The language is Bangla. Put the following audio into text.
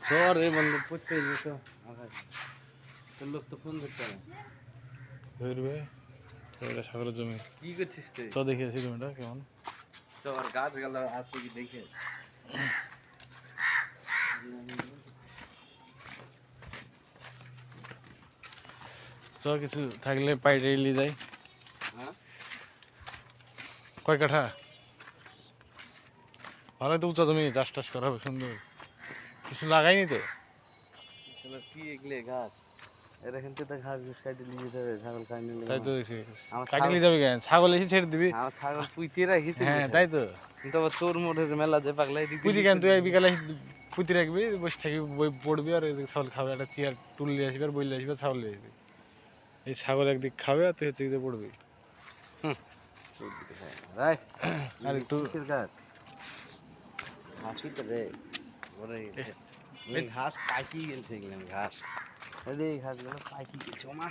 শহর এই বন্ধ করতে যেত তোর লোক তো ফোন ধরতে না ধরবে এটা সাগরের জমি কি করছিস তুই তো দেখিয়েছি জমিটা কেমন তোর গাছ গেল আছে কি দেখে চ কিছু থাকলে পাইটে নিয়ে যাই হ্যাঁ কয় কাঠা ভালো তো উঁচা জমি চাষ টাস করা হবে সুন্দর কিছু লাগাইনি তো চলো কি এগুলো ঘাস এর এখান থেকে ঘাস ঘুষ কাটে নিয়ে যেতে হবে ছাগল খাই নিলে তাই তো দেখছি আমার কাটি নিয়ে যাবে কেন ছাগল এসে ছেড়ে দিবি আমার ছাগল পুইতে রাখিস হ্যাঁ তাই তো কিন্তু আবার তোর মোড়ের মেলা যে পাগলা পুঁতি কেন তুই বিকালে পুঁতি রাখবি বসে থাকবি বই পড়বি আর এদিকে ছাগল খাবে একটা চেয়ার টুল নিয়ে আসবি আর বই নিয়ে আসবি ছাগল নিয়ে আসবি এই ছাগল একদিক খাবে আর তুই হচ্ছে দিকে পড়বি আর একটু হাসি তো রে ওরে ঘাস পাকি গেছে এগুলো ঘাস এই ঘাসগুলো পাকি গেছে মা